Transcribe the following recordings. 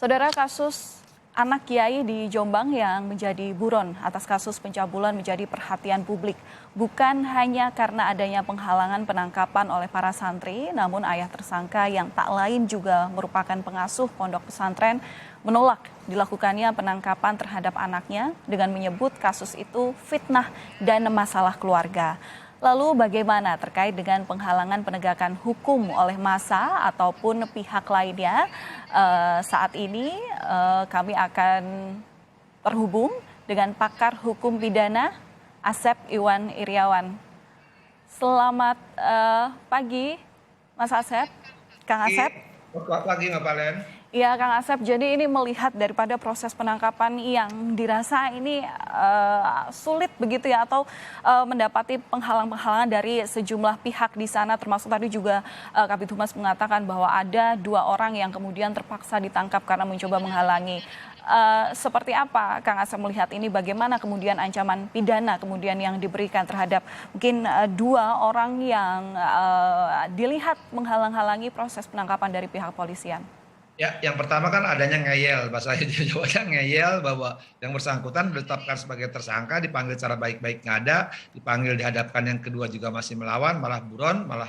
Saudara, kasus anak kiai di Jombang yang menjadi buron atas kasus pencabulan menjadi perhatian publik. Bukan hanya karena adanya penghalangan penangkapan oleh para santri, namun ayah tersangka yang tak lain juga merupakan pengasuh pondok pesantren menolak dilakukannya penangkapan terhadap anaknya dengan menyebut kasus itu fitnah dan masalah keluarga. Lalu bagaimana terkait dengan penghalangan penegakan hukum oleh massa ataupun pihak lainnya? Saat ini kami akan terhubung dengan pakar hukum pidana Asep Iwan Iriawan. Selamat pagi, Mas Asep, Kang Asep. Selamat pagi, Mbak Valen. Ya, Kang Asep, jadi ini melihat daripada proses penangkapan yang dirasa ini sulit begitu ya, atau mendapati penghalang-penghalangan dari sejumlah pihak di sana, termasuk tadi juga Kabid Humas mengatakan bahwa ada 2 orang yang kemudian terpaksa ditangkap karena mencoba menghalangi. Seperti apa Kang Asep melihat ini, bagaimana kemudian ancaman pidana kemudian yang diberikan terhadap mungkin 2 orang yang dilihat menghalang-halangi proses penangkapan dari pihak polisian? Ya, yang pertama kan adanya ngeyel, bahasa Jawanya ngeyel bahwa yang bersangkutan ditetapkan sebagai tersangka, dipanggil secara baik-baik nggak ada, dipanggil dihadapkan yang kedua juga masih melawan, malah buron, malah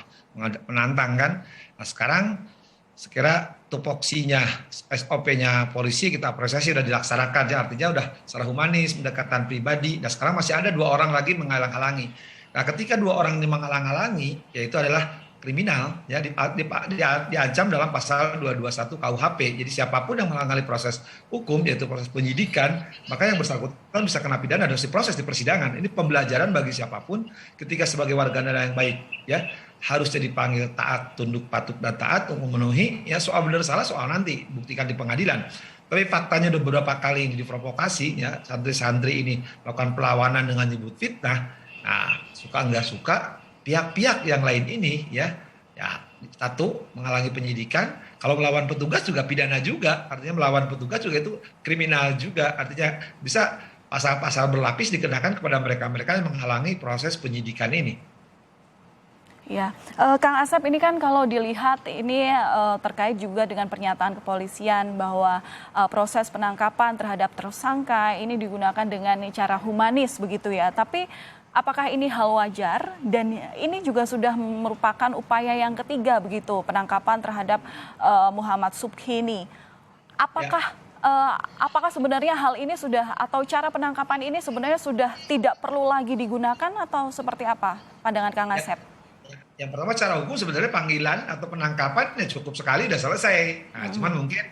menantang kan. Nah sekarang sekira tupoksinya, SOP-nya polisi kita apresiasi sudah dilaksanakan, ya artinya udah secara humanis, pendekatan pribadi, dan sekarang masih ada 2 orang lagi menghalang-halangi. Nah ketika 2 orang ini menghalang-halangi, yaitu adalah kriminal, ya diancam dalam pasal 221 KUHP. Jadi siapapun yang menghalangi proses hukum, yaitu proses penyidikan, maka yang bersangkutan bisa kena pidana dan proses di persidangan. Ini pembelajaran bagi siapapun ketika sebagai warga negara yang baik, ya harusnya dipanggil taat, tunduk, patuh dan taat untuk memenuhi. Ya soal benar salah soal nanti buktikan di pengadilan. Tapi faktanya udah beberapa kali ini diprovokasi, ya santri-santri ini melakukan perlawanan dengan nyebut fitnah. Nah suka nggak suka, pihak-pihak yang lain ini ya satu menghalangi penyidikan, kalau melawan petugas juga pidana juga, artinya melawan petugas juga itu kriminal juga, artinya bisa pasal-pasal berlapis dikenakan kepada mereka-mereka yang menghalangi proses penyidikan ini. Ya, Kang Asep, ini kan kalau dilihat ini terkait juga dengan pernyataan kepolisian bahwa proses penangkapan terhadap tersangka ini digunakan dengan cara humanis begitu ya, tapi apakah ini hal wajar dan ini juga sudah merupakan upaya yang ketiga begitu penangkapan terhadap Muhammad Subhi ini. Apakah sebenarnya hal ini sudah atau cara penangkapan ini sebenarnya sudah tidak perlu lagi digunakan atau seperti apa pandangan Kang Asep? Yang pertama secara hukum sebenarnya panggilan atau penangkapan ya cukup sekali udah selesai. Nah, cuman mungkin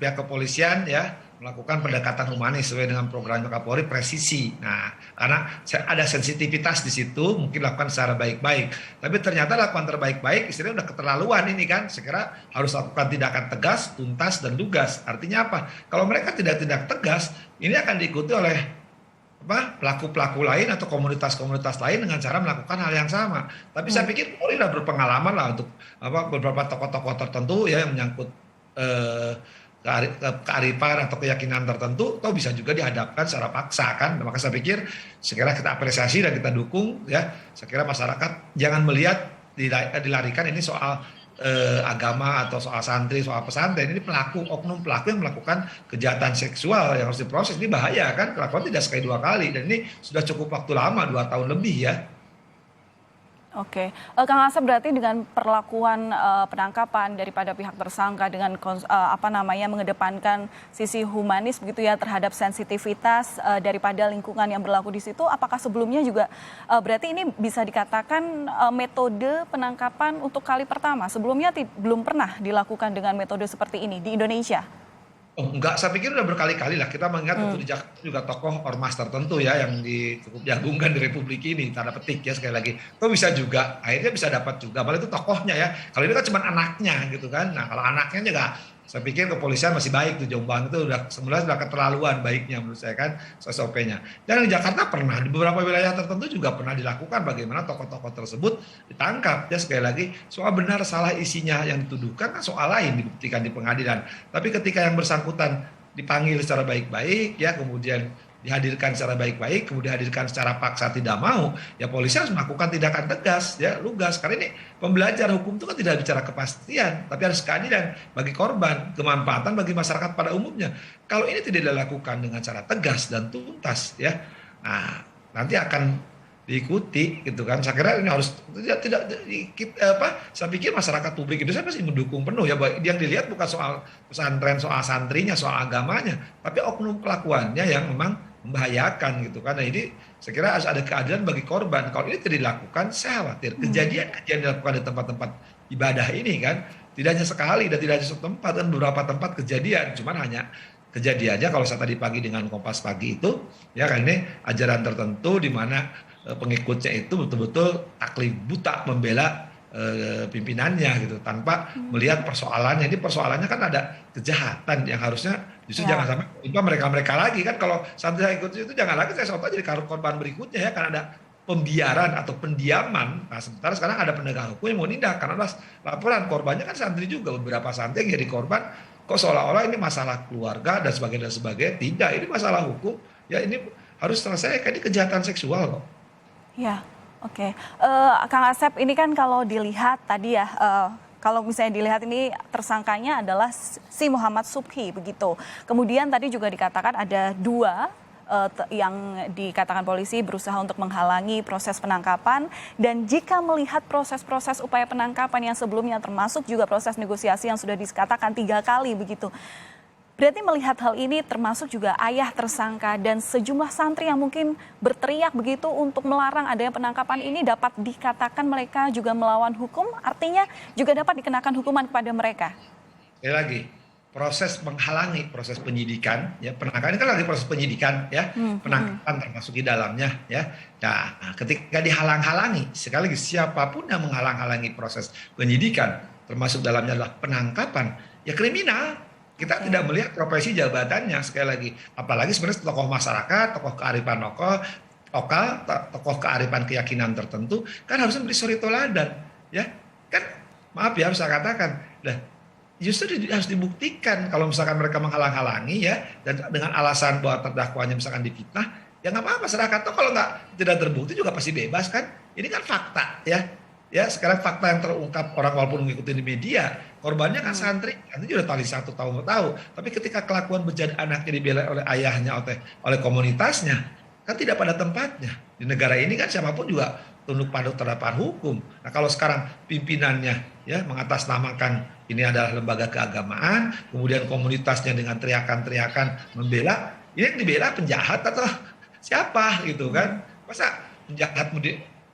pihak kepolisian ya melakukan pendekatan humanis sesuai dengan program Kapolri presisi. Nah, karena ada sensitivitas di situ, mungkin lakukan secara baik-baik. Tapi ternyata lakukan terbaik-baik, istilahnya udah keterlaluan ini kan. Sekira harus lakukan tindakan tegas, tuntas, dan lugas. Artinya apa? Kalau mereka tidak tegas, ini akan diikuti oleh pelaku-pelaku lain atau komunitas-komunitas lain dengan cara melakukan hal yang sama. Tapi saya pikir Polri sudah berpengalaman lah untuk beberapa tokoh-tokoh tertentu ya yang menyangkut kearifan atau keyakinan tertentu, atau bisa juga dihadapkan secara paksa kan. Maka saya pikir sekira kita apresiasi dan kita dukung ya. Saya kira masyarakat jangan melihat dilarikan ini soal agama atau soal santri, soal pesantren. Ini oknum pelaku yang melakukan kejahatan seksual yang harus diproses. Ini bahaya kan, kelakuan tidak sekali 2 kali dan ini sudah cukup waktu lama, 2 tahun lebih ya. Oke, Kang Asep, berarti dengan perlakuan penangkapan daripada pihak tersangka dengan mengedepankan sisi humanis begitu ya terhadap sensitivitas daripada lingkungan yang berlaku di situ, apakah sebelumnya juga berarti ini bisa dikatakan metode penangkapan untuk kali pertama? Sebelumnya belum pernah dilakukan dengan metode seperti ini di Indonesia? Oh enggak, saya pikir udah berkali-kali lah kita mengingat waktu di Jakarta juga tokoh ormas tertentu ya yang cukup diagungkan di Republik ini, tanda petik ya sekali lagi. Kok bisa juga, akhirnya bisa dapat juga, padahal itu tokohnya ya. Kalau ini kan cuma anaknya gitu kan. Nah kalau anaknya juga, saya pikir kepolisian masih baik tuh, Jombang itu sebenarnya sudah keterlaluan baiknya menurut saya kan SOP-nya. Dan di Jakarta pernah, di beberapa wilayah tertentu juga pernah dilakukan bagaimana tokoh-tokoh tersebut ditangkap. Ya sekali lagi, soal benar salah isinya yang dituduhkan kan soal lain dibuktikan di pengadilan. Tapi ketika yang bersangkutan dipanggil secara baik-baik ya kemudian dihadirkan secara baik-baik, kemudian dihadirkan secara paksa tidak mau, ya polisi harus melakukan tindakan tegas, ya lugas. Karena ini pembelajar hukum itu kan tidak bicara kepastian, tapi harus keadilan bagi korban, kemanfaatan bagi masyarakat pada umumnya. Kalau ini tidak dilakukan dengan cara tegas dan tuntas, ya, nah nanti akan diikuti gitu kan. Saya kira ini harus tidak saya pikir masyarakat publik itu saya pasti mendukung penuh ya. Yang dilihat bukan soal pesantren, soal santrinya, soal agamanya, tapi oknum kelakuannya yang memang membahayakan gitu kan. Nah ini saya kira harus ada keadilan bagi korban. Kalau ini tidak dilakukan, saya khawatir kejadian-kejadian dilakukan di tempat-tempat ibadah ini kan tidak hanya sekali dan tidak hanya satu tempat, dan beberapa tempat kejadian, cuman hanya kejadiannya kalau saya tadi pagi dengan Kompas Pagi itu ya kan, ini ajaran tertentu di mana pengikutnya itu betul-betul taklid buta membela pimpinannya gitu tanpa melihat persoalannya. Ini persoalannya kan ada kejahatan yang harusnya justru jangan sampai itu mereka lagi kan. Kalau santri saya ikut itu jangan lagi saya contoh jadi korban berikutnya ya, karena ada pembiaran atau pendiaman. Nah sementara sekarang ada penegak hukum yang mau nindak karena laporan korbannya kan santri juga, beberapa santri yang jadi korban. Kok seolah-olah ini masalah keluarga dan sebagainya. Tidak, ini masalah hukum. Ya ini harus selesai, ini kejahatan seksual kok. Ya, oke. Kang Asep, ini kan kalau dilihat tadi ya, kalau misalnya dilihat ini tersangkanya adalah si Muhammad Subhi begitu. Kemudian tadi juga dikatakan ada dua yang dikatakan polisi berusaha untuk menghalangi proses penangkapan, dan jika melihat proses-proses upaya penangkapan yang sebelumnya termasuk juga proses negosiasi yang sudah dikatakan 3 kali begitu. Berarti melihat hal ini termasuk juga ayah tersangka dan sejumlah santri yang mungkin berteriak begitu untuk melarang adanya penangkapan ini dapat dikatakan mereka juga melawan hukum, artinya juga dapat dikenakan hukuman kepada mereka. Sekali lagi, proses menghalangi proses penyidikan, ya penangkapan ini kan lagi proses penyidikan, ya penangkapan termasuk di dalamnya, ya. Nah, ketika dihalang-halangi, sekali lagi siapapun yang menghalang-halangi proses penyidikan, termasuk dalamnya adalah penangkapan, ya kriminal. Kita tidak melihat profesi jabatannya, sekali lagi. Apalagi sebenarnya tokoh masyarakat, tokoh kearifan lokal, tokoh kearifan keyakinan tertentu, kan harusnya beri suri toladan, ya. Kan maaf ya harus saya katakan, justru harus dibuktikan kalau misalkan mereka menghalang-halangi ya, dan dengan alasan bahwa terdakwanya misalkan difitnah, ya nggak apa-apa, masyarakat tuh kalau tidak terbukti juga pasti bebas kan. Ini kan fakta ya. Ya sekarang fakta yang terungkap orang walaupun mengikuti di media, korbannya kan santri, nanti sudah tali 1 tahun tahu. Tapi ketika kelakuan bejat anaknya dibela oleh ayahnya, oleh komunitasnya, kan tidak pada tempatnya. Di negara ini kan siapapun juga tunduk patuh terhadap hukum. Nah kalau sekarang pimpinannya ya mengatasnamakan ini adalah lembaga keagamaan, kemudian komunitasnya dengan teriakan-teriakan membela, ini yang dibela penjahat atau siapa gitu kan? Masa penjahat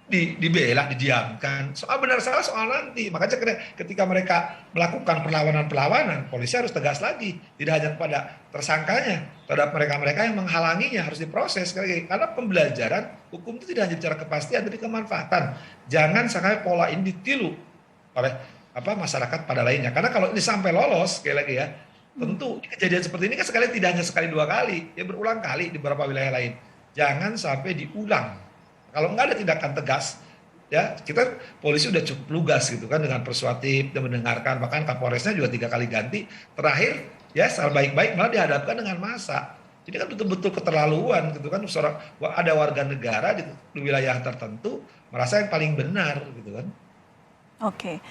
dibela, didiamkan? Soal benar salah soal nanti. Makanya ketika mereka melakukan perlawanan-perlawanan, polisi harus tegas lagi. Tidak hanya kepada tersangkanya, terhadap mereka-mereka yang menghalanginya harus diproses. Karena pembelajaran hukum itu tidak hanya bicara kepastian, tapi kemanfaatan. Jangan sampai pola ini ditiru oleh masyarakat pada lainnya. Karena kalau ini sampai lolos, sekali lagi ya, tentu kejadian seperti ini kan tidak hanya sekali 2 kali, ya berulang kali di beberapa wilayah lain. Jangan sampai diulang. Kalau nggak ada tindakan tegas, ya kita polisi udah cukup lugas gitu kan dengan persuasif dan mendengarkan, bahkan Kapolresnya juga 3 kali ganti. Terakhir ya secara baik-baik malah dihadapkan dengan massa. Jadi kan betul-betul keterlaluan gitu kan, ada warga negara di wilayah tertentu merasa yang paling benar gitu kan. Oke,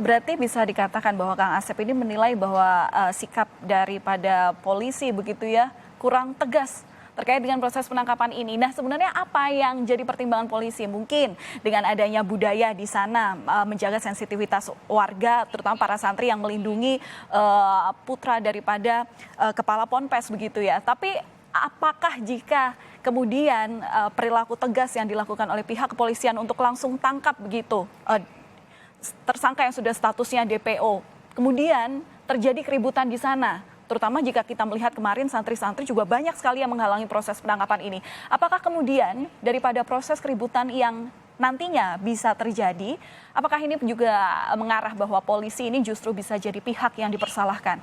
berarti bisa dikatakan bahwa Kang Asep ini menilai bahwa sikap daripada polisi begitu ya kurang tegas terkait dengan proses penangkapan ini. Nah sebenarnya apa yang jadi pertimbangan polisi? Mungkin dengan adanya budaya di sana menjaga sensitivitas warga, terutama para santri yang melindungi putra daripada kepala ponpes begitu ya. Tapi apakah jika kemudian perilaku tegas yang dilakukan oleh pihak kepolisian untuk langsung tangkap begitu tersangka yang sudah statusnya DPO, kemudian terjadi keributan di sana, terutama jika kita melihat kemarin santri-santri juga banyak sekali yang menghalangi proses penangkapan ini. Apakah kemudian daripada proses keributan yang nantinya bisa terjadi, apakah ini juga mengarah bahwa polisi ini justru bisa jadi pihak yang dipersalahkan?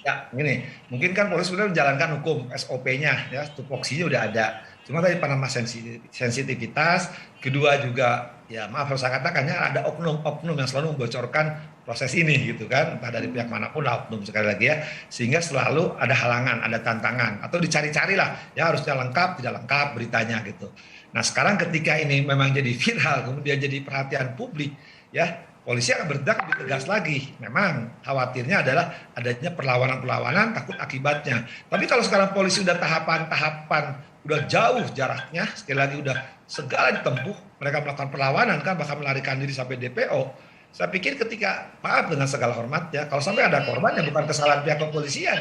Ya, gini, mungkin kan polisi sudah menjalankan hukum SOP-nya, ya, tupoksinya udah ada. Cuma tadi panama sensitivitas, kedua juga ya maaf harus saya katakannya ada oknum-oknum yang selalu membocorkan proses ini gitu kan, entah dari pihak manapun lah oknum sekali lagi ya, sehingga selalu ada halangan, ada tantangan, atau dicari-cari lah, ya harusnya lengkap, tidak lengkap beritanya gitu. Nah sekarang ketika ini memang jadi viral, kemudian jadi perhatian publik, ya polisi akan bertindak lebih tegas lagi. Memang khawatirnya adalah adanya perlawanan-perlawanan, takut akibatnya. Tapi kalau sekarang polisi udah tahapan-tahapan, udah jauh jaraknya, sekali lagi udah segala ditempuh, mereka melakukan perlawanan kan, bahkan melarikan diri sampai DPO. Saya pikir ketika, maaf dengan segala hormat ya, kalau sampai ada korban ya bukan kesalahan pihak kepolisian,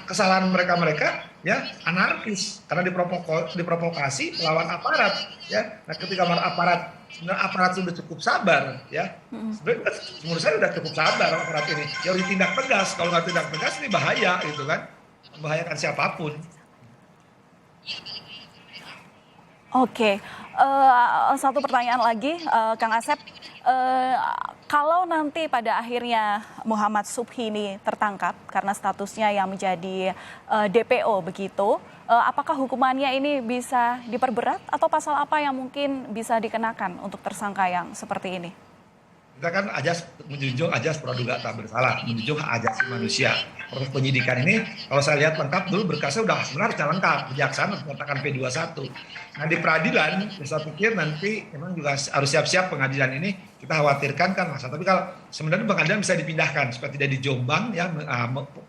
kesalahan mereka-mereka ya anarkis karena diprovokasi melawan aparat ya. Nah ketika aparat sudah cukup sabar ya, sebenarnya menurut saya sudah cukup sabar aparat ini, ya harus ditindak tegas. Kalau nggak tindak tegas ini bahaya gitu kan, membahayakan siapapun. Oke, satu pertanyaan lagi, Kang Asep. Kalau nanti pada akhirnya Muhammad Subhi ini tertangkap karena statusnya yang menjadi DPO begitu, apakah hukumannya ini bisa diperberat atau pasal apa yang mungkin bisa dikenakan untuk tersangka yang seperti ini? Kita kan menjunjung ajas praduga tak bersalah, menjunjung hak asasi manusia. Proses penyidikan ini kalau saya lihat lengkap dulu berkasnya udah sebenarnya lengkap, kejaksaan menyatakan P21. Nah di peradilan saya pikir nanti memang juga harus siap-siap pengadilan ini, kita khawatirkan kan masa. Tapi kalau sebenarnya pengadilan bisa dipindahkan supaya tidak di Jombang ya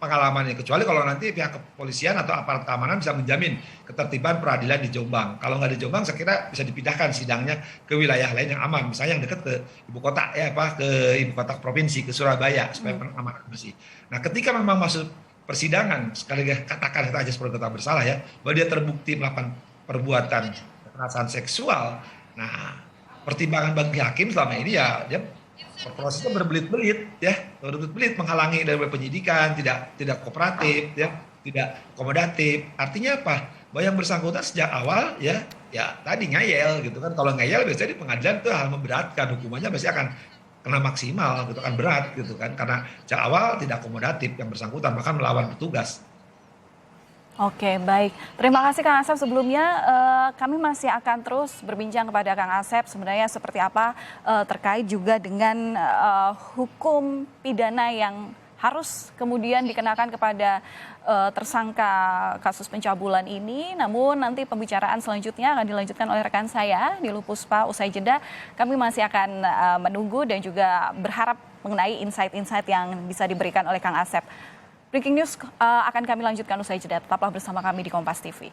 pengalamannya, kecuali kalau nanti pihak kepolisian atau aparat keamanan bisa menjamin ketertiban peradilan di Jombang. Kalau nggak di Jombang saya kira bisa dipindahkan sidangnya ke wilayah lain yang aman, misalnya yang dekat ke ibu kota ya, ke ibu kota provinsi, ke Surabaya supaya aman bersih. Nah ketika memang masuk persidangan, sekali lagi katakan kita aja seperti tak bersalah ya, bahwa dia terbukti melakukan perbuatan kekerasan seksual. Nah pertimbangan bagi hakim selama ini ya dia prosesnya berbelit-belit ya, berbelit-belit menghalangi dari penyidikan, tidak kooperatif ya, tidak akomodatif. Artinya apa? Bahwa yang bersangkutan sejak awal ya tadi ngeyel gitu kan. Kalau ngeyel biasanya di pengadilan itu hal memberatkan, hukumannya pasti akan kena maksimal gitu kan, berat gitu kan, karena sejak awal tidak akomodatif yang bersangkutan bahkan melawan petugas. Oke, baik. Terima kasih Kang Asep. Sebelumnya kami masih akan terus berbincang kepada Kang Asep sebenarnya seperti apa terkait juga dengan hukum pidana yang harus kemudian dikenakan kepada tersangka kasus pencabulan ini. Namun nanti pembicaraan selanjutnya akan dilanjutkan oleh rekan saya Nilu Puspa usai jeda. Kami masih akan menunggu dan juga berharap mengenai insight-insight yang bisa diberikan oleh Kang Asep. Breaking News akan kami lanjutkan usai jeda. Tetaplah bersama kami di Kompas TV.